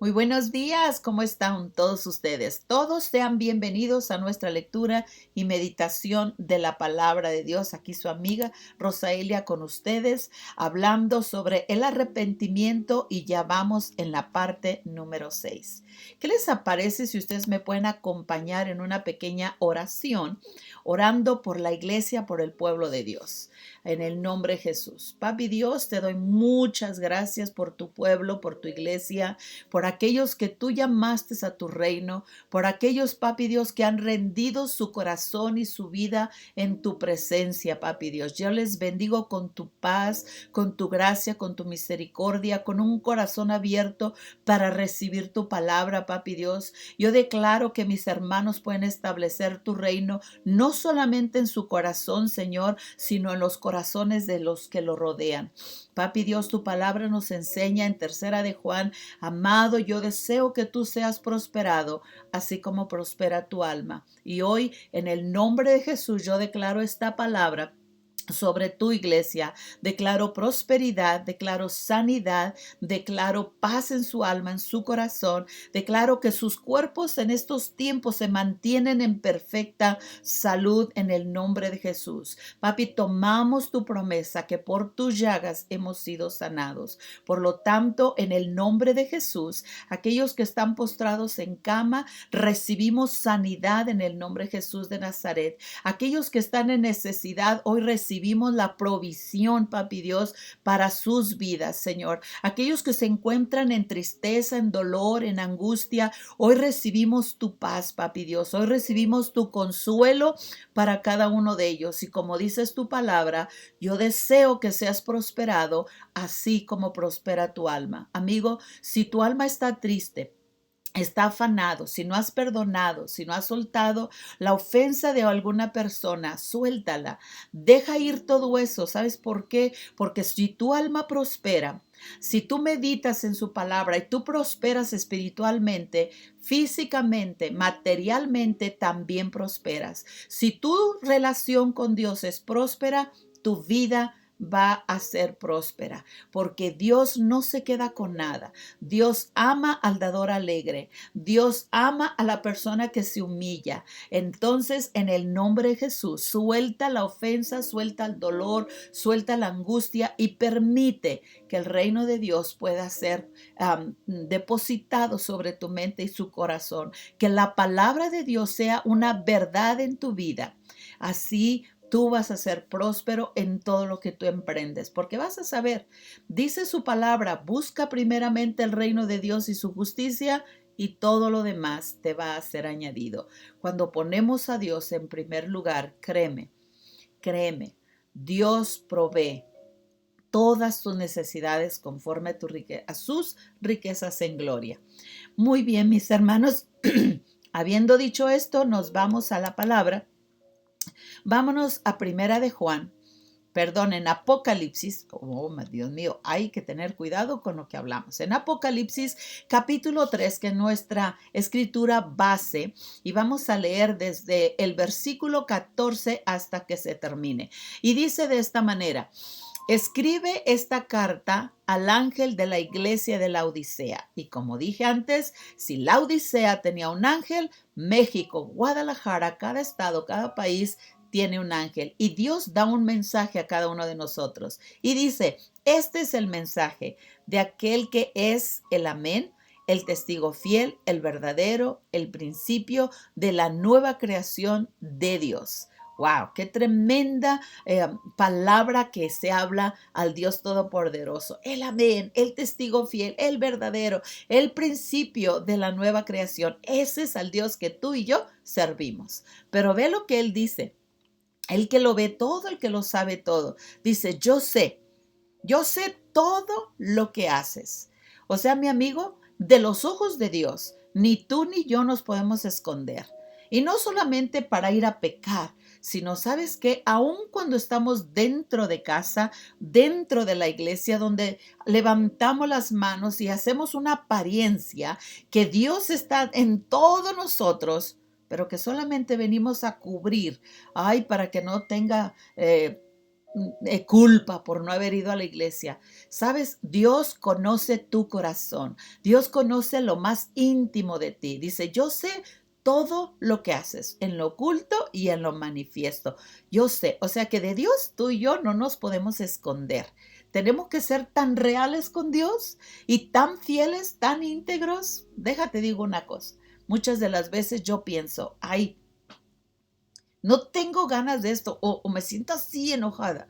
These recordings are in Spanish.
Muy buenos días, ¿cómo están todos ustedes? Todos sean bienvenidos a nuestra lectura y meditación de la palabra de Dios. Aquí su amiga Rosaelia con ustedes, hablando sobre el arrepentimiento y ya vamos en la parte número 6. ¿Qué les parece si ustedes me pueden acompañar en una pequeña oración, orando por la iglesia, por el pueblo de Dios? En el nombre de Jesús. Papi Dios, te doy muchas gracias por tu pueblo, por tu iglesia, por aquellos que tú llamaste a tu reino, por aquellos, papi Dios, que han rendido su corazón y su vida en tu presencia, papi Dios. Yo les bendigo con tu paz, con tu gracia, con tu misericordia, con un corazón abierto para recibir tu palabra, papi Dios. Yo declaro que mis hermanos pueden establecer tu reino, no solamente en su corazón, Señor, sino en los corazones de los que lo rodean. Papi Dios, tu palabra nos enseña en tercera de Juan: amado, yo deseo que tú seas prosperado, así como prospera tu alma. Y hoy, en el nombre de Jesús, yo declaro esta palabra sobre tu iglesia. Declaro prosperidad, declaro sanidad, declaro paz en su alma, en su corazón. Declaro que sus cuerpos en estos tiempos se mantienen en perfecta salud en el nombre de Jesús. Papi, tomamos tu promesa que por tus llagas hemos sido sanados. Por lo tanto, en el nombre de Jesús, aquellos que están postrados en cama, recibimos sanidad en el nombre de Jesús de Nazaret. Aquellos que están en necesidad, hoy recibimos la provisión, papi Dios, para sus vidas, Señor. Aquellos que se encuentran en tristeza, en dolor, en angustia, hoy recibimos tu paz, papi Dios. Hoy recibimos tu consuelo para cada uno de ellos. Y como dices tu palabra, yo deseo que seas prosperado, así como prospera tu alma. Amigo, si tu alma está triste, está afanado, si no has perdonado, si no has soltado la ofensa de alguna persona, suéltala, deja ir todo eso. ¿Sabes por qué? Porque si tu alma prospera, si tú meditas en su palabra y tú prosperas espiritualmente, físicamente, materialmente, también prosperas. Si tu relación con Dios es próspera, tu vida va a ser próspera, porque Dios no se queda con nada. Dios ama al dador alegre. Dios ama a la persona que se humilla. Entonces, en el nombre de Jesús, suelta la ofensa, suelta el dolor, suelta la angustia y permite que el reino de Dios pueda ser depositado sobre tu mente y su corazón. Que la palabra de Dios sea una verdad en tu vida. Así tú vas a ser próspero en todo lo que tú emprendes, porque vas a saber, dice su palabra, busca primeramente el reino de Dios y su justicia, y todo lo demás te va a ser añadido. Cuando ponemos a Dios en primer lugar, créeme, créeme, Dios provee todas tus necesidades conforme a, a sus riquezas en gloria. Muy bien, mis hermanos, habiendo dicho esto, nos vamos a la palabra. Vámonos a Primera de Juan, perdón, en Apocalipsis. Oh, Dios mío, hay que tener cuidado con lo que hablamos. En Apocalipsis capítulo 3, que es nuestra escritura base, y vamos a leer desde el versículo 14 hasta que se termine. Y dice de esta manera: escribe esta carta al ángel de la iglesia de la Odisea. Y como dije antes, si la Odisea tenía un ángel, México, Guadalajara, cada estado, cada país tiene un ángel. Y Dios da un mensaje a cada uno de nosotros. Y dice: este es el mensaje de aquel que es el amén, el testigo fiel, el verdadero, el principio de la nueva creación de Dios. Wow, qué tremenda palabra que se habla al Dios Todopoderoso. El amén, el testigo fiel, el verdadero, el principio de la nueva creación. Ese es al Dios que tú y yo servimos. Pero ve lo que Él dice. El que lo ve todo, el que lo sabe todo. Dice: yo sé todo lo que haces. O sea, mi amigo, de los ojos de Dios, ni tú ni yo nos podemos esconder. Y no solamente para ir a pecar, sino, ¿sabes qué? Aun cuando estamos dentro de casa, dentro de la iglesia, donde levantamos las manos y hacemos una apariencia que Dios está en todos nosotros, pero que solamente venimos a cubrir, ay, para que no tenga culpa por no haber ido a la iglesia. Sabes, Dios conoce tu corazón. Dios conoce lo más íntimo de ti. Dice, yo sé todo lo que haces, en lo oculto y en lo manifiesto. Yo sé, o sea que de Dios tú y yo no nos podemos esconder. Tenemos que ser tan reales con Dios y tan fieles, tan íntegros. Déjate digo una cosa. Muchas de las veces yo pienso, ay, no tengo ganas de esto o me siento así enojada.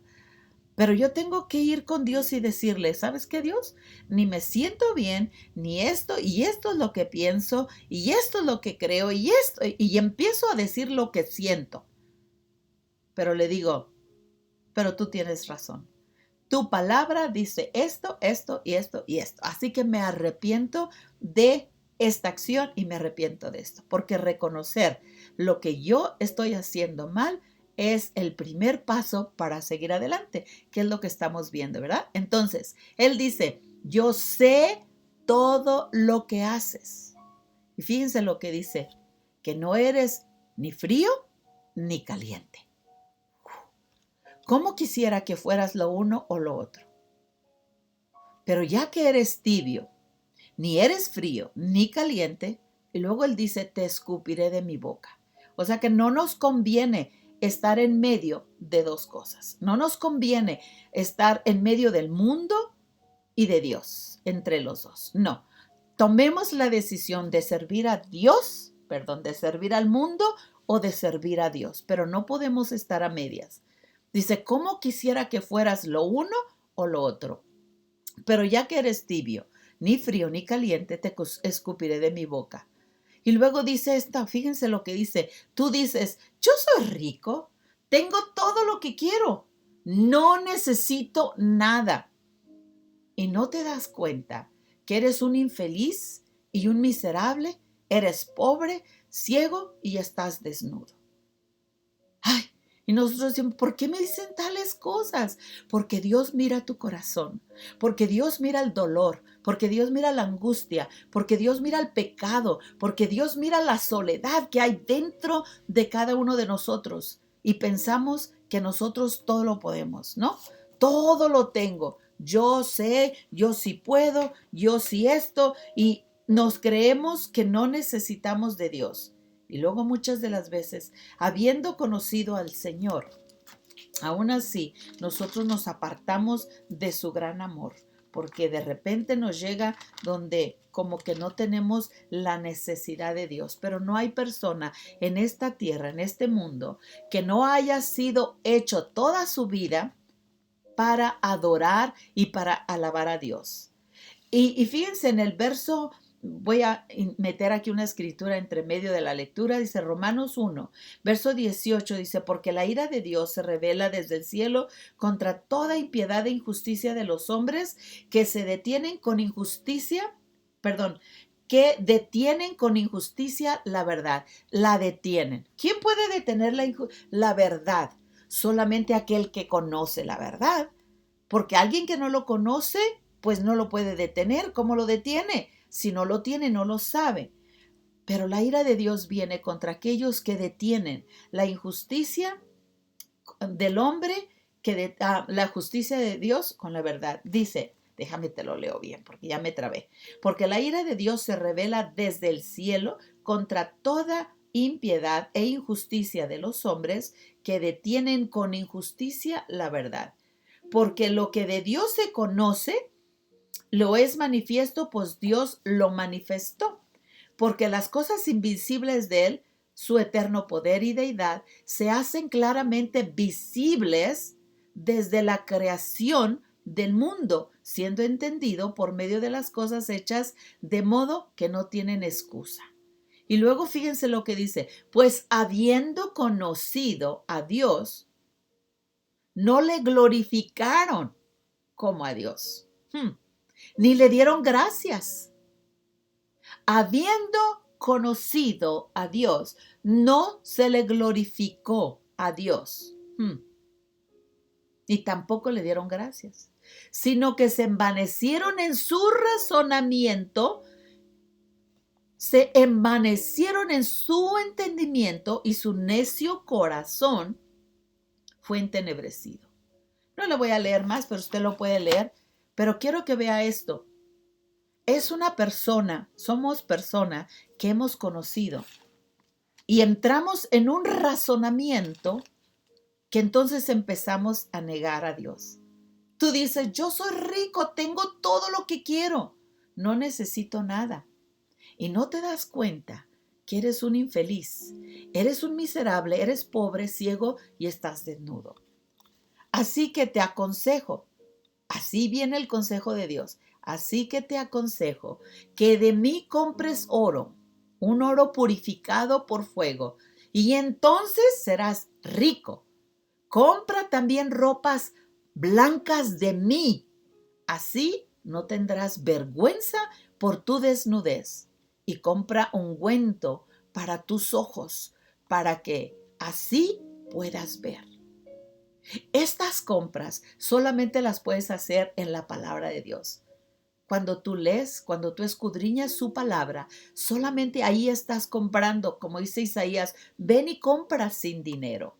Pero yo tengo que ir con Dios y decirle, ¿sabes qué, Dios? Ni me siento bien, ni esto, y esto es lo que pienso, y esto es lo que creo, y esto, y empiezo a decir lo que siento. Pero le digo, pero tú tienes razón. Tu palabra dice esto, esto y esto y esto. Así que me arrepiento de esta acción y me arrepiento de esto. Porque reconocer lo que yo estoy haciendo mal es el primer paso para seguir adelante, que es lo que estamos viendo, ¿verdad? Entonces, él dice, yo sé todo lo que haces. Y fíjense lo que dice, que no eres ni frío ni caliente. ¿Cómo quisiera que fueras lo uno o lo otro? Pero ya que eres tibio, ni eres frío ni caliente, y luego él dice, te escupiré de mi boca. O sea que no nos conviene estar en medio de dos cosas. No nos conviene estar en medio del mundo y de Dios, entre los dos. No, tomemos la decisión de servir a Dios, de servir al mundo o de servir a Dios, pero no podemos estar a medias. Dice, ¿cómo quisiera que fueras lo uno o lo otro? Pero ya que eres tibio, ni frío ni caliente, te escupiré de mi boca. Y luego dice fíjense lo que dice, tú dices, yo soy rico, tengo todo lo que quiero, no necesito nada. Y no te das cuenta que eres un infeliz y un miserable, eres pobre, ciego y estás desnudo. Ay, y nosotros decimos, ¿por qué me dicen tales cosas? Porque Dios mira tu corazón, porque Dios mira el dolor, porque Dios mira la angustia, porque Dios mira el pecado, porque Dios mira la soledad que hay dentro de cada uno de nosotros. Y pensamos que nosotros todo lo podemos, ¿no? Todo lo tengo. Yo sé, yo sí puedo, yo sí esto, y nos creemos que no necesitamos de Dios. Y luego muchas de las veces, habiendo conocido al Señor, aún así nosotros nos apartamos de su gran amor, porque de repente nos llega donde como que no tenemos la necesidad de Dios. Pero no hay persona en esta tierra, en este mundo, que no haya sido hecho toda su vida para adorar y para alabar a Dios. Y fíjense en el verso, voy a meter aquí una escritura entre medio de la lectura, dice Romanos 1, verso 18, dice, porque la ira de Dios se revela desde el cielo contra toda impiedad e injusticia de los hombres que se detienen con injusticia, que detienen con injusticia la verdad, la detienen. ¿Quién puede detener la verdad? Solamente aquel que conoce la verdad, porque alguien que no lo conoce, pues no lo puede detener. ¿Cómo lo detiene? Si no lo tiene, no lo sabe. Pero la ira de Dios viene contra aquellos que detienen la injusticia del hombre, la justicia de Dios con la verdad. Dice, déjame te lo leo bien porque ya me trabé. Porque la ira de Dios se revela desde el cielo contra toda impiedad e injusticia de los hombres que detienen con injusticia la verdad. Porque lo que de Dios se conoce, lo es manifiesto, pues Dios lo manifestó. Porque las cosas invisibles de Él, su eterno poder y deidad, se hacen claramente visibles desde la creación del mundo, siendo entendido por medio de las cosas hechas, de modo que no tienen excusa. Y luego fíjense lo que dice, pues habiendo conocido a Dios, no le glorificaron como a Dios, ni le dieron gracias. Habiendo conocido a Dios, no se le glorificó a Dios, y tampoco le dieron gracias, sino que se envanecieron en su razonamiento, se envanecieron en su entendimiento y su necio corazón fue entenebrecido. No le voy a leer más, pero usted lo puede leer. Pero quiero que vea esto. Es una persona, somos personas que hemos conocido y entramos en un razonamiento que entonces empezamos a negar a Dios. Tú dices, yo soy rico, tengo todo lo que quiero, no necesito nada. Y no te das cuenta que eres un infeliz, eres un miserable, eres pobre, ciego y estás desnudo. Así que te aconsejo, así viene el consejo de Dios, así que te aconsejo que de mí compres oro, un oro purificado por fuego, y entonces serás rico. Compra también ropas blancas de mí, así no tendrás vergüenza por tu desnudez. Y compra ungüento para tus ojos, para que así puedas ver. Estas compras solamente las puedes hacer en la palabra de Dios. Cuando tú lees, cuando tú escudriñas su palabra, solamente ahí estás comprando, como dice Isaías, ven y compra sin dinero.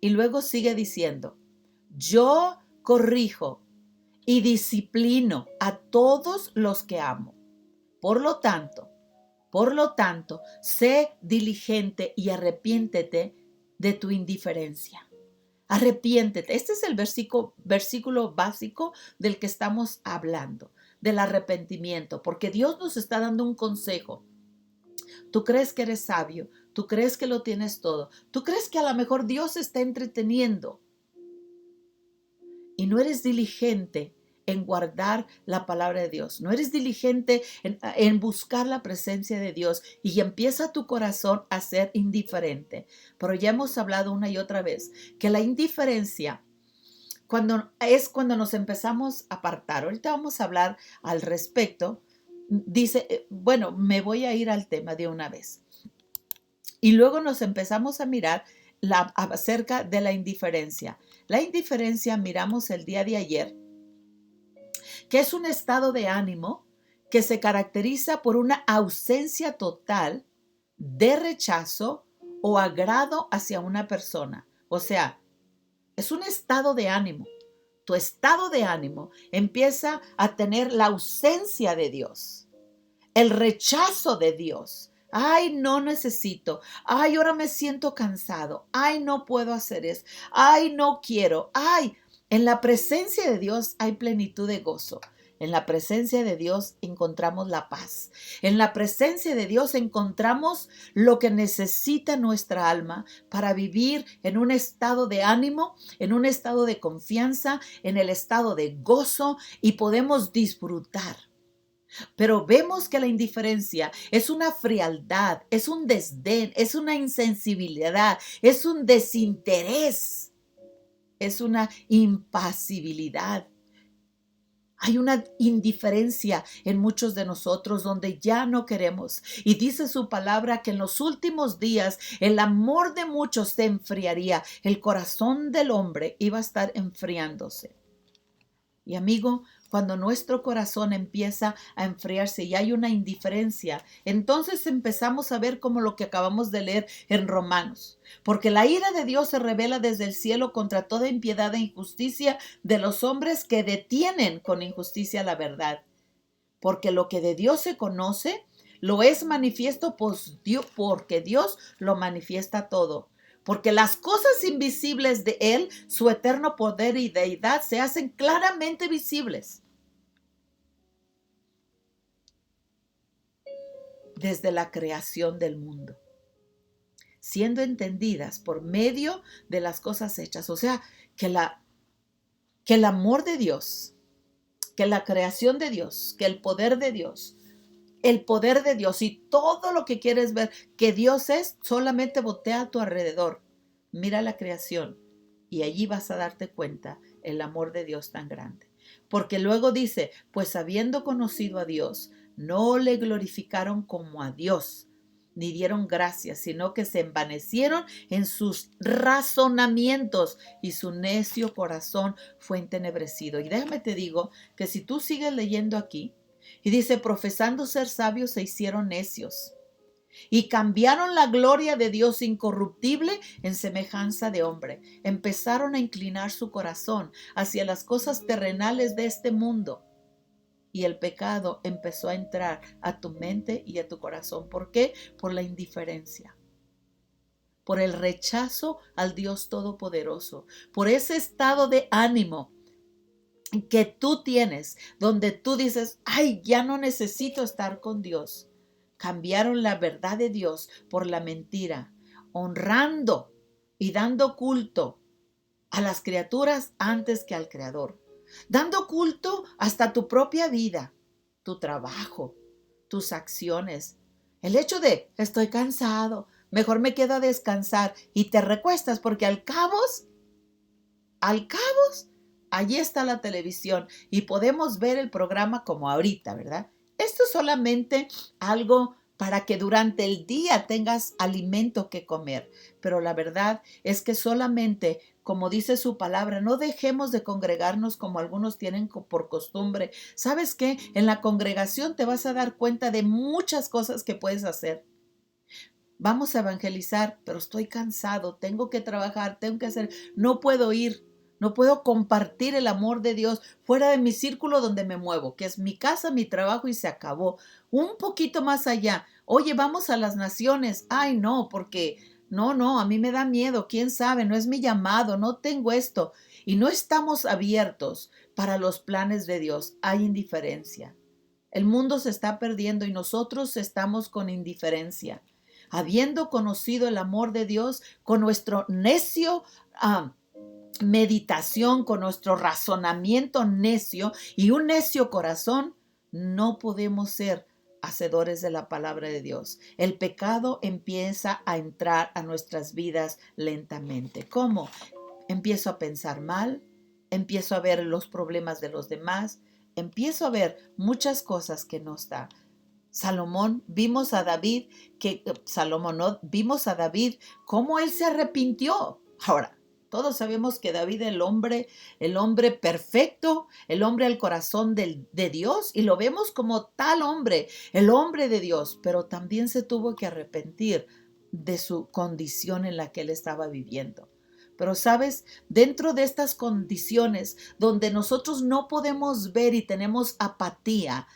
Y luego sigue diciendo, yo corrijo y disciplino a todos los que amo. Por lo tanto, sé diligente y arrepiéntete de tu indiferencia. Arrepiéntete. Este es el versículo básico del que estamos hablando, del arrepentimiento, porque Dios nos está dando un consejo. Tú crees que eres sabio, tú crees que lo tienes todo, tú crees que a lo mejor Dios se está entreteniendo y no eres diligente en guardar la palabra de Dios, no eres diligente en buscar la presencia de Dios y empieza tu corazón a ser indiferente. Pero ya hemos hablado una y otra vez que la indiferencia cuando nos empezamos a apartar. Ahorita vamos a hablar al respecto. Dice, bueno, me voy a ir al tema de una vez. Y luego nos empezamos a mirar acerca de la indiferencia. La indiferencia miramos el día de ayer, que es un estado de ánimo que se caracteriza por una ausencia total de rechazo o agrado hacia una persona. O sea, es un estado de ánimo. Tu estado de ánimo empieza a tener la ausencia de Dios, el rechazo de Dios. Ay, no necesito. Ay, ahora me siento cansado. Ay, no puedo hacer eso. Ay, no quiero. Ay, en la presencia de Dios hay plenitud de gozo. En la presencia de Dios encontramos la paz. En la presencia de Dios encontramos lo que necesita nuestra alma para vivir en un estado de ánimo, en un estado de confianza, en el estado de gozo y podemos disfrutar. Pero vemos que la indiferencia es una frialdad, es un desdén, es una insensibilidad, es un desinterés, es una impasibilidad. Hay una indiferencia en muchos de nosotros donde ya no queremos. Y dice su palabra que en los últimos días el amor de muchos se enfriaría. El corazón del hombre iba a estar enfriándose. Y amigo, cuando nuestro corazón empieza a enfriarse y hay una indiferencia, entonces empezamos a ver como lo que acabamos de leer en Romanos. Porque la ira de Dios se revela desde el cielo contra toda impiedad e injusticia de los hombres que detienen con injusticia la verdad. Porque lo que de Dios se conoce, lo es manifiesto porque Dios lo manifiesta todo. Porque las cosas invisibles de Él, su eterno poder y deidad, se hacen claramente visibles desde la creación del mundo, siendo entendidas por medio de las cosas hechas. O sea, que el amor de Dios, que la creación de Dios, que el poder de Dios y todo lo que quieres ver que Dios es, solamente voltea a tu alrededor. Mira la creación y allí vas a darte cuenta el amor de Dios tan grande. Porque luego dice, pues habiendo conocido a Dios, no le glorificaron como a Dios, ni dieron gracias, sino que se envanecieron en sus razonamientos y su necio corazón fue entenebrecido. Y déjame te digo que si tú sigues leyendo aquí, y dice, profesando ser sabios se hicieron necios y cambiaron la gloria de Dios incorruptible en semejanza de hombre. Empezaron a inclinar su corazón hacia las cosas terrenales de este mundo. Y el pecado empezó a entrar a tu mente y a tu corazón. ¿Por qué? Por la indiferencia, por el rechazo al Dios Todopoderoso, por ese estado de ánimo que tú tienes, donde tú dices, ay, ya no necesito estar con Dios. Cambiaron la verdad de Dios por la mentira, honrando y dando culto a las criaturas antes que al Creador, dando culto hasta tu propia vida, tu trabajo, tus acciones. El hecho de, estoy cansado, mejor me quedo a descansar y te recuestas porque al cabo, allí está la televisión y podemos ver el programa como ahorita, ¿verdad? Esto es solamente algo para que durante el día tengas alimento que comer. Pero la verdad es que solamente, como dice su palabra, no dejemos de congregarnos como algunos tienen por costumbre. ¿Sabes qué? En la congregación te vas a dar cuenta de muchas cosas que puedes hacer. Vamos a evangelizar, pero estoy cansado, tengo que trabajar, tengo que hacer, no puedo ir. No puedo compartir el amor de Dios fuera de mi círculo donde me muevo, que es mi casa, mi trabajo y se acabó. Un poquito más allá. Oye, vamos a las naciones. Ay, no, porque no, a mí me da miedo. ¿Quién sabe? No es mi llamado, no tengo esto. Y no estamos abiertos para los planes de Dios. Hay indiferencia. El mundo se está perdiendo y nosotros estamos con indiferencia. Habiendo conocido el amor de Dios con nuestro necio meditación, con nuestro razonamiento necio y un necio corazón, no podemos ser hacedores de la palabra de Dios. El pecado empieza a entrar a nuestras vidas lentamente. ¿Cómo? Empiezo a pensar mal, empiezo a ver los problemas de los demás, empiezo a ver muchas cosas que no están. Vimos a David cómo él se arrepintió. Ahora, todos sabemos que David, el hombre perfecto, el hombre al corazón de Dios, y lo vemos como tal hombre, el hombre de Dios, pero también se tuvo que arrepentir de su condición en la que él estaba viviendo. Pero sabes, dentro de estas condiciones donde nosotros no podemos ver y tenemos apatía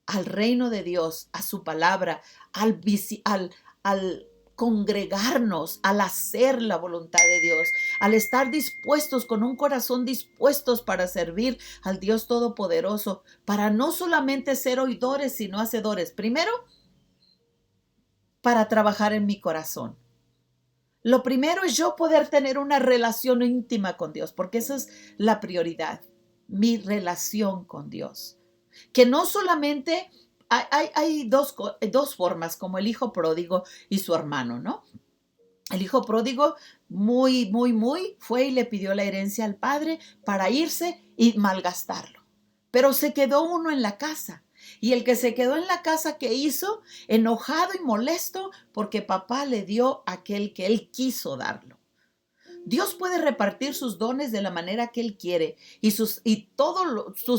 al reino de Dios, a su palabra, al congregarnos, al hacer la voluntad de Dios, al estar dispuestos, con un corazón dispuestos para servir al Dios Todopoderoso, para no solamente ser oidores, sino hacedores. Primero, para trabajar en mi corazón. Lo primero es yo poder tener una relación íntima con Dios, porque esa es la prioridad, mi relación con Dios. Que no solamente hay dos formas, como el hijo pródigo y su hermano, ¿no? El hijo pródigo muy fue y le pidió la herencia al padre para irse y malgastarlo. Pero se quedó uno en la casa. Y el que se quedó en la casa, ¿qué hizo? Enojado y molesto porque papá le dio aquel que él quiso darlo. Dios puede repartir sus dones de la manera que Él quiere y sus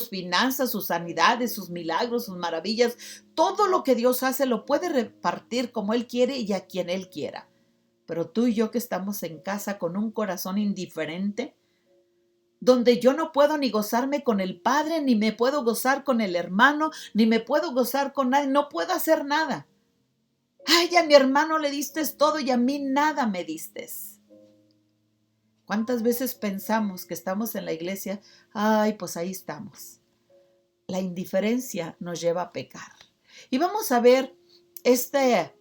finanzas, sus sanidades, sus milagros, sus maravillas, todo lo que Dios hace lo puede repartir como Él quiere y a quien Él quiera. Pero tú y yo que estamos en casa con un corazón indiferente, donde yo no puedo ni gozarme con el Padre, ni me puedo gozar con el hermano, ni me puedo gozar con nadie, no puedo hacer nada. Ay, a mi hermano le diste todo y a mí nada me diste. ¿Cuántas veces pensamos que estamos en la iglesia? Ay, pues ahí estamos. La indiferencia nos lleva a pecar. Y vamos a ver este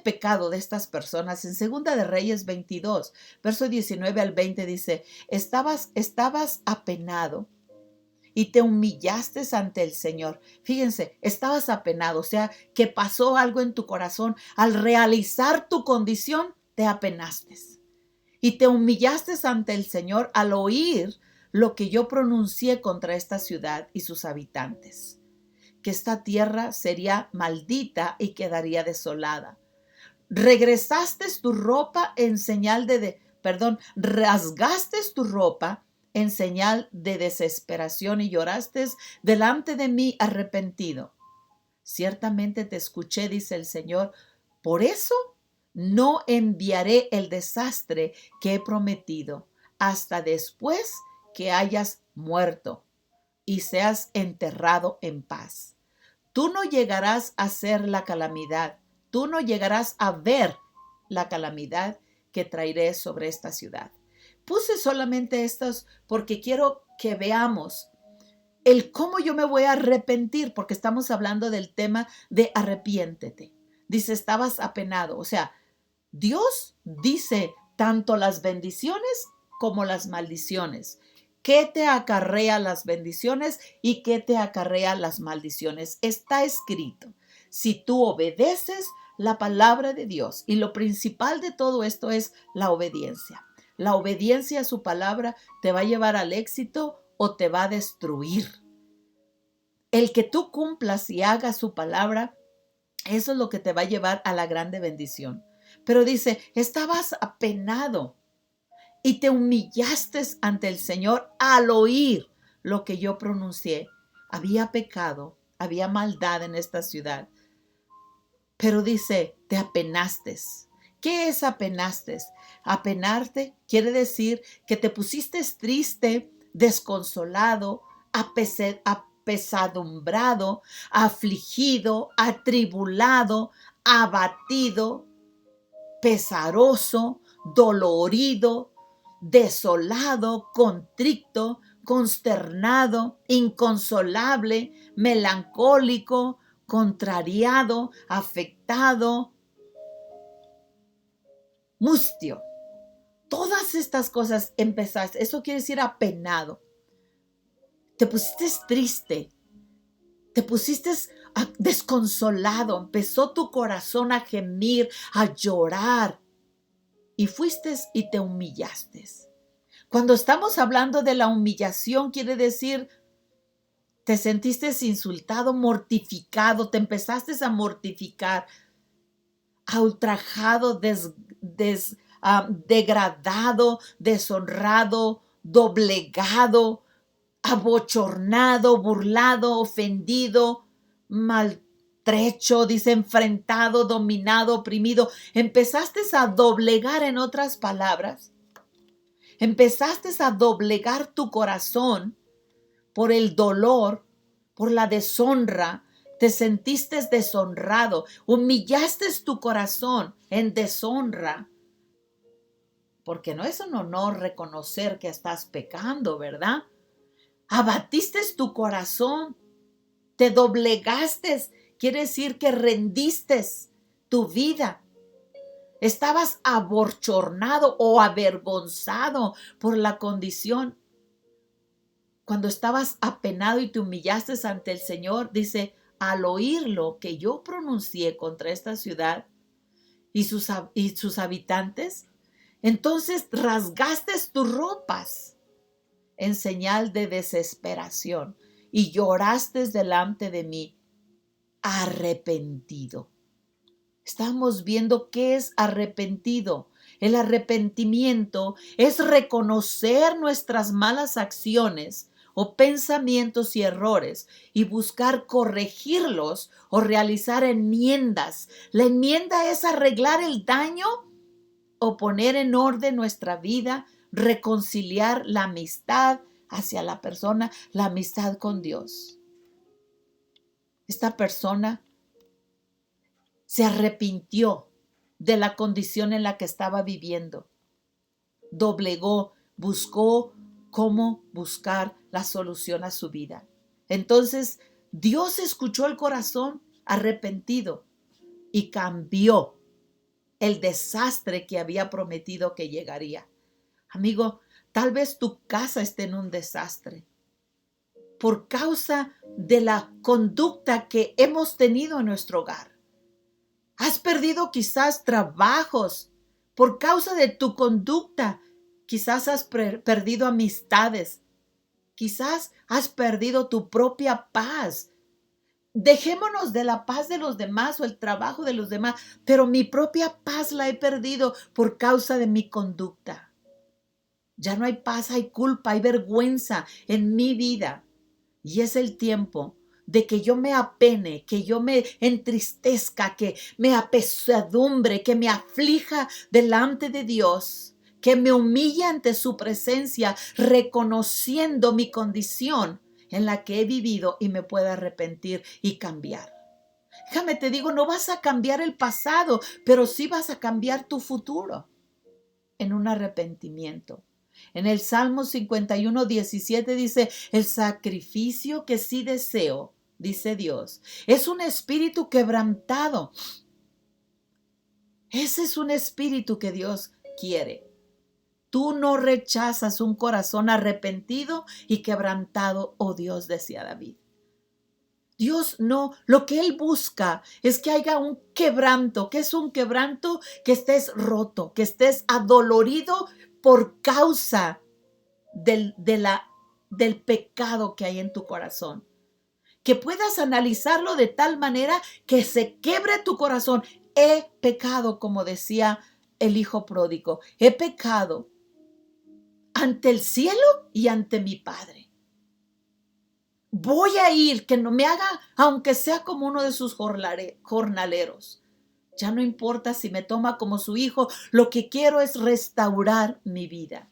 pecado de estas personas en Segunda de Reyes 22, verso 19 al 20 dice, estabas apenado y te humillaste ante el Señor. Fíjense, estabas apenado, o sea, que pasó algo en tu corazón. Al realizar tu condición, te apenaste. Y te humillaste ante el Señor al oír lo que yo pronuncié contra esta ciudad y sus habitantes, que esta tierra sería maldita y quedaría desolada. Regresaste tu ropa en señal rasgaste tu ropa en señal de desesperación y lloraste delante de mí arrepentido. Ciertamente te escuché, dice el Señor, Por eso no enviaré el desastre que he prometido hasta después que hayas muerto y seas enterrado en paz. Tú no llegarás a ser la calamidad, tú no llegarás a ver la calamidad que traeré sobre esta ciudad. Puse solamente estos porque quiero que veamos el cómo yo me voy a arrepentir, porque estamos hablando del tema de arrepiéntete. Dice, estabas apenado. O sea, Dios dice tanto las bendiciones como las maldiciones. ¿Qué te acarrea las bendiciones y qué te acarrea las maldiciones? Está escrito. Si tú obedeces la palabra de Dios, y lo principal de todo esto es la obediencia. La obediencia a su palabra te va a llevar al éxito o te va a destruir. El que tú cumplas y hagas su palabra, eso es lo que te va a llevar a la grande bendición. Pero dice, estabas apenado y te humillaste ante el Señor al oír lo que yo pronuncié. Había pecado, había maldad en esta ciudad. Pero dice, te apenaste. ¿Qué es apenaste? Apenarte quiere decir que te pusiste triste, desconsolado, apesadumbrado, afligido, atribulado, abatido, pesaroso, dolorido, desolado, contrito, consternado, inconsolable, melancólico, contrariado, afectado, mustio. Todas estas cosas empezaste, eso quiere decir apenado. Te pusiste triste, te pusiste desconsolado, empezó tu corazón a gemir, a llorar, y fuiste y te humillaste. Cuando estamos hablando de la humillación, quiere decir, te sentiste insultado, mortificado, te empezaste a mortificar, ultrajado, degradado, deshonrado, doblegado, abochornado, burlado, ofendido, maltrecho, dice, enfrentado, dominado, oprimido. Empezaste a doblegar, en otras palabras, empezaste a doblegar tu corazón por el dolor, por la deshonra. Te sentiste deshonrado, humillaste tu corazón en deshonra, porque no es un honor reconocer que estás pecando, ¿verdad? Abatiste tu corazón, te doblegaste, quiere decir que rendiste tu vida. Estabas abochornado o avergonzado por la condición. Cuando estabas apenado y te humillaste ante el Señor, dice, al oír lo que yo pronuncié contra esta ciudad y sus habitantes, entonces rasgaste tus ropas en señal de desesperación y lloraste delante de mí arrepentido. Estamos viendo qué es arrepentido. El arrepentimiento es reconocer nuestras malas acciones o pensamientos y errores y buscar corregirlos o realizar enmiendas. La enmienda es arreglar el daño o poner en orden nuestra vida, reconciliar la amistad hacia la persona, la amistad con Dios. Esta persona se arrepintió de la condición en la que estaba viviendo. Doblegó, buscó cómo buscar la solución a su vida. Entonces, Dios escuchó el corazón arrepentido y cambió el desastre que había prometido que llegaría. Amigo, tal vez tu casa esté en un desastre por causa de la conducta que hemos tenido en nuestro hogar. Has perdido quizás trabajos por causa de tu conducta. Quizás has perdido amistades. Quizás has perdido tu propia paz. Dejémonos de la paz de los demás o el trabajo de los demás, pero mi propia paz la he perdido por causa de mi conducta. Ya no hay paz, hay culpa, hay vergüenza en mi vida. Y es el tiempo de que yo me apene, que yo me entristezca, que me apesadumbre, que me aflija delante de Dios, que me humille ante su presencia, reconociendo mi condición en la que he vivido y me pueda arrepentir y cambiar. Déjame te digo, no vas a cambiar el pasado, pero sí vas a cambiar tu futuro en un arrepentimiento. En el Salmo 51:17 dice, el sacrificio que sí deseo, dice Dios, es un espíritu quebrantado. Ese es un espíritu que Dios quiere. Tú no rechazas un corazón arrepentido y quebrantado, oh Dios, decía David. Dios no, lo que Él busca es que haya un quebranto. ¿Qué es un quebranto? Que estés roto, que estés adolorido por causa del pecado que hay en tu corazón. Que puedas analizarlo de tal manera que se quiebre tu corazón. He pecado, como decía el hijo pródigo. He pecado ante el cielo y ante mi Padre. Voy a ir, que no me haga, aunque sea como uno de sus jornaleros. Ya no importa si me toma como su hijo, lo que quiero es restaurar mi vida.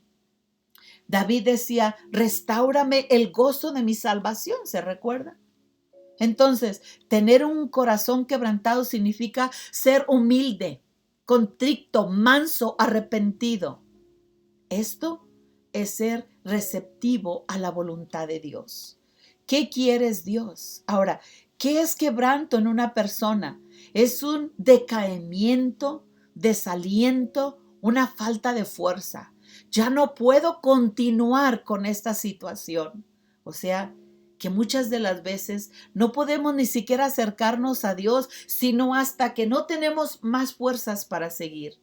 David decía, restáurame el gozo de mi salvación, ¿se recuerda? Entonces, tener un corazón quebrantado significa ser humilde, contrito, manso, arrepentido. Esto es ser receptivo a la voluntad de Dios. ¿Qué quieres, Dios? Ahora, ¿qué es quebranto en una persona? Es un decaimiento, desaliento, una falta de fuerza. Ya no puedo continuar con esta situación. O sea, que muchas de las veces no podemos ni siquiera acercarnos a Dios, sino hasta que no tenemos más fuerzas para seguir.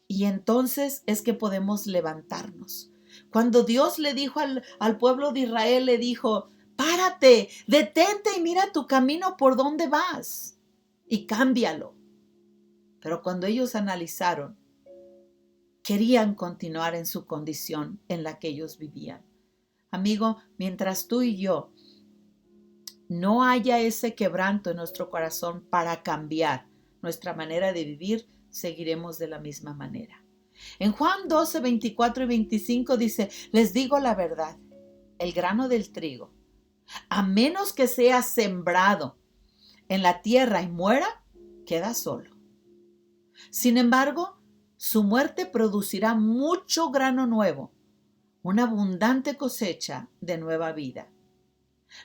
Y entonces es que podemos levantarnos. Cuando Dios le dijo al pueblo de Israel, le dijo, párate, detente y mira tu camino por dónde vas y cámbialo. Pero cuando ellos analizaron, querían continuar en su condición en la que ellos vivían. Amigo, mientras tú y yo no haya ese quebranto en nuestro corazón para cambiar nuestra manera de vivir, seguiremos de la misma manera. En Juan 12, 24 y 25 dice, les digo la verdad, el grano del trigo, a menos que sea sembrado en la tierra y muera, queda solo. Sin embargo, su muerte producirá mucho grano nuevo, una abundante cosecha de nueva vida.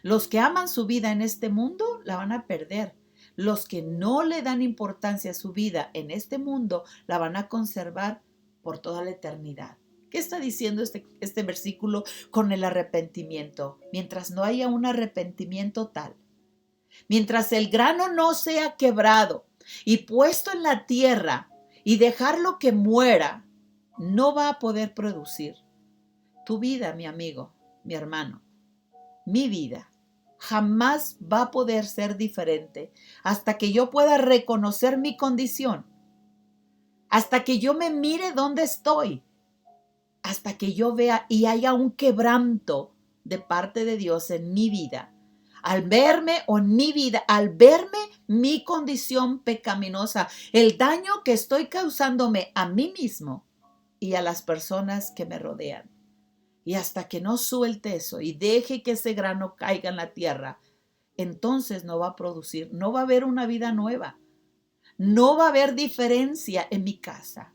Los que aman su vida en este mundo la van a perder. Los que no le dan importancia a su vida en este mundo la van a conservar por toda la eternidad. ¿Qué está diciendo este versículo con el arrepentimiento? Mientras no haya un arrepentimiento tal, mientras el grano no sea quebrado y puesto en la tierra y dejarlo que muera, no va a poder producir. Tu vida, mi amigo, mi hermano, mi vida jamás va a poder ser diferente hasta que yo pueda reconocer mi condición, hasta que yo me mire dónde estoy, hasta que yo vea y haya un quebranto de parte de Dios en mi vida. Al verme o en mi vida, al verme mi condición pecaminosa, el daño que estoy causándome a mí mismo y a las personas que me rodean. Y hasta que no suelte eso y deje que ese grano caiga en la tierra, entonces no va a producir, no va a haber una vida nueva. No va a haber diferencia en mi casa.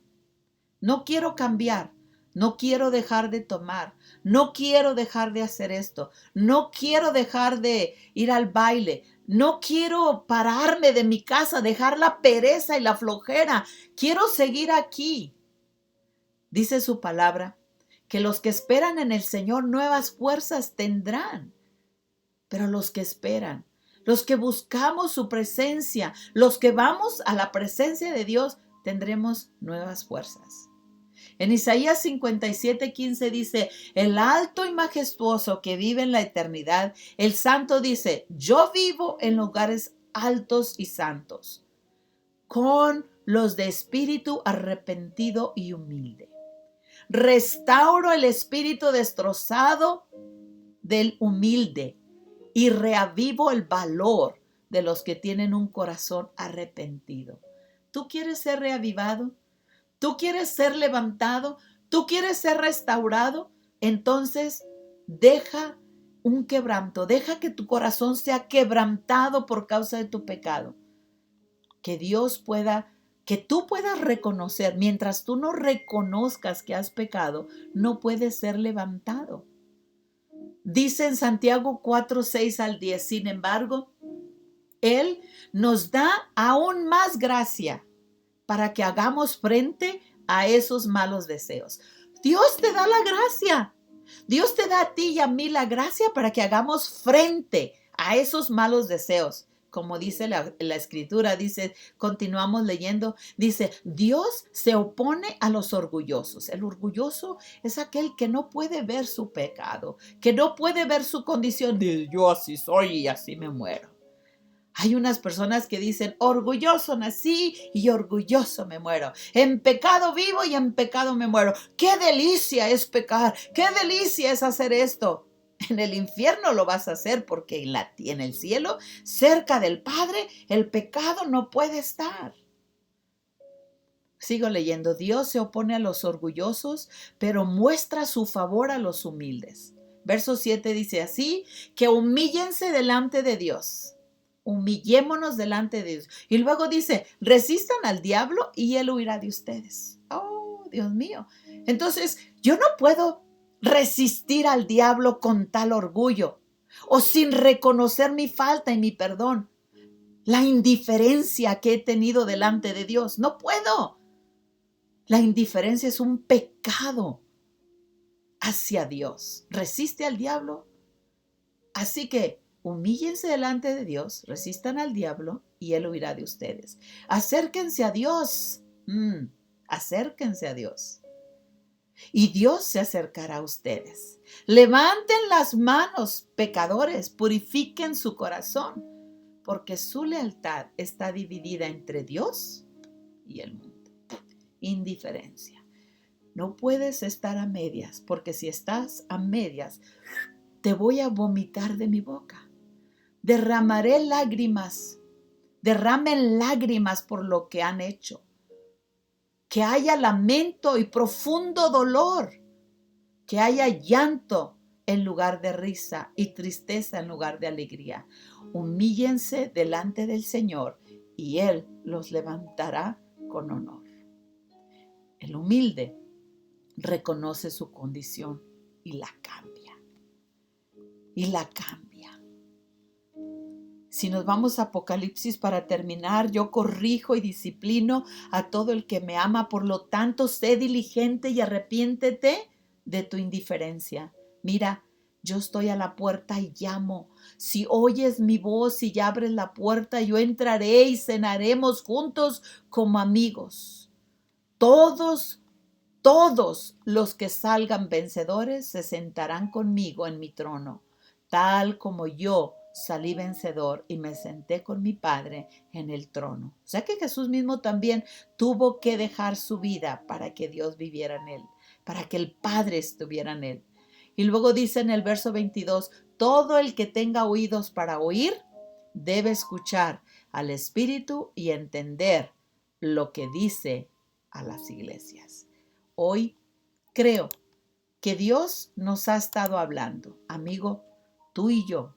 No quiero cambiar, no quiero dejar de tomar, no quiero dejar de hacer esto, no quiero dejar de ir al baile, no quiero pararme de mi casa, dejar la pereza y la flojera. Quiero seguir aquí. Dice su palabra que los que esperan en el Señor nuevas fuerzas tendrán. Pero los que esperan, los que buscamos su presencia, los que vamos a la presencia de Dios, tendremos nuevas fuerzas. En Isaías 57:15 dice, el alto y majestuoso que vive en la eternidad, el santo dice, yo vivo en lugares altos y santos, con los de espíritu arrepentido y humilde. Restauro el espíritu destrozado del humilde y reavivo el valor de los que tienen un corazón arrepentido. ¿Tú quieres ser reavivado? ¿Tú quieres ser levantado? ¿Tú quieres ser restaurado? Entonces, deja un quebranto, deja que tu corazón sea quebrantado por causa de tu pecado. Que que tú puedas reconocer, mientras tú no reconozcas que has pecado, no puedes ser levantado. Dice en Santiago 4:6-10, sin embargo, Él nos da aún más gracia para que hagamos frente a esos malos deseos. Dios te da la gracia. Dios te da a ti y a mí la gracia para que hagamos frente a esos malos deseos. Como dice la escritura, dice, continuamos leyendo, dice, Dios se opone a los orgullosos. El orgulloso es aquel que no puede ver su pecado, que no puede ver su condición de yo así soy y así me muero. Hay unas personas que dicen, orgulloso nací y orgulloso me muero. En pecado vivo y en pecado me muero. ¡Qué delicia es pecar! ¡Qué delicia es hacer esto! En el infierno lo vas a hacer porque en el cielo, cerca del Padre, el pecado no puede estar. Sigo leyendo. Dios se opone a los orgullosos, pero muestra su favor a los humildes. Verso 7 dice así, que humíllense delante de Dios. Humillémonos delante de Dios. Y luego dice, resistan al diablo y él huirá de ustedes. Oh, Dios mío. Entonces, yo no puedo resistir al diablo con tal orgullo o sin reconocer mi falta y mi perdón. La indiferencia que he tenido delante de Dios. No puedo. La indiferencia es un pecado hacia Dios. Resiste al diablo. Así que humíllense delante de Dios, resistan al diablo y él huirá de ustedes. Acérquense a Dios. Acérquense a Dios. Y Dios se acercará a ustedes. Levanten las manos, pecadores, purifiquen su corazón, porque su lealtad está dividida entre Dios y el mundo. Indiferencia. No puedes estar a medias, porque si estás a medias, te voy a vomitar de mi boca. Derramaré lágrimas, derramen lágrimas por lo que han hecho. Que haya lamento y profundo dolor. Que haya llanto en lugar de risa y tristeza en lugar de alegría. Humíllense delante del Señor y Él los levantará con honor. El humilde reconoce su condición y la cambia. Y la cambia. Si nos vamos a Apocalipsis para terminar, yo corrijo y disciplino a todo el que me ama. Por lo tanto, sé diligente y arrepiéntete de tu indiferencia. Mira, yo estoy a la puerta y llamo. Si oyes mi voz y ya abres la puerta, yo entraré y cenaremos juntos como amigos. Todos los que salgan vencedores se sentarán conmigo en mi trono, tal como yo salí vencedor y me senté con mi Padre en el trono. O sea que Jesús mismo también tuvo que dejar su vida para que Dios viviera en él, para que el Padre estuviera en él. Y luego dice en el verso 22, todo el que tenga oídos para oír debe escuchar al Espíritu y entender lo que dice a las iglesias. Hoy creo que Dios nos ha estado hablando, amigo, tú y yo.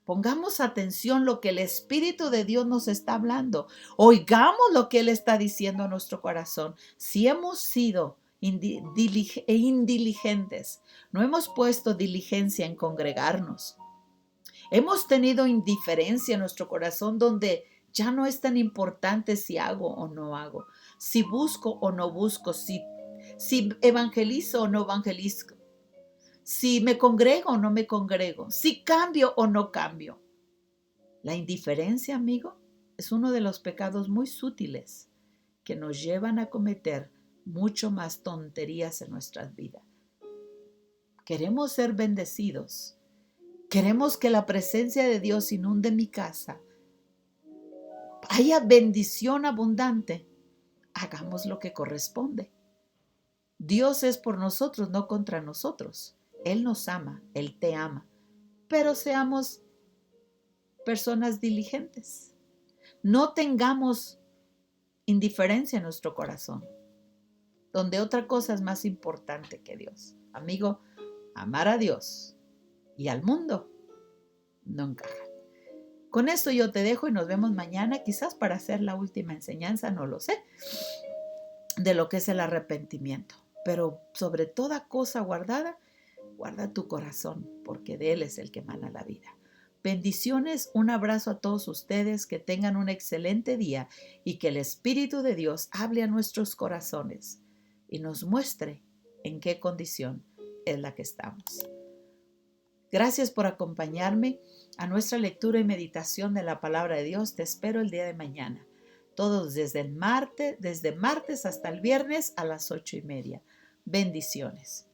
Pongamos atención lo que el Espíritu de Dios nos está hablando. Oigamos lo que Él está diciendo a nuestro corazón. Si hemos sido indiligentes, no hemos puesto diligencia en congregarnos. Hemos tenido indiferencia en nuestro corazón donde ya no es tan importante si hago o no hago, si busco o no busco, si evangelizo o no evangelizo, si me congrego o no me congrego, si cambio o no cambio. La indiferencia, amigo, es uno de los pecados muy sutiles que nos llevan a cometer mucho más tonterías en nuestras vidas. Queremos ser bendecidos. Queremos que la presencia de Dios inunde mi casa. Haya bendición abundante. Hagamos lo que corresponde. Dios es por nosotros, no contra nosotros. Él nos ama, Él te ama. Pero seamos personas diligentes. No tengamos indiferencia en nuestro corazón, donde otra cosa es más importante que Dios. Amigo, amar a Dios y al mundo no encaja. Con esto yo te dejo y nos vemos mañana, quizás para hacer la última enseñanza, no lo sé, de lo que es el arrepentimiento. Pero sobre toda cosa guardada, guarda tu corazón, porque de él es el que emana la vida. Bendiciones, un abrazo a todos ustedes, que tengan un excelente día y que el Espíritu de Dios hable a nuestros corazones y nos muestre en qué condición es la que estamos. Gracias por acompañarme a nuestra lectura y meditación de la palabra de Dios. Te espero el día de mañana. Todos desde martes hasta el viernes a las 8:30. Bendiciones.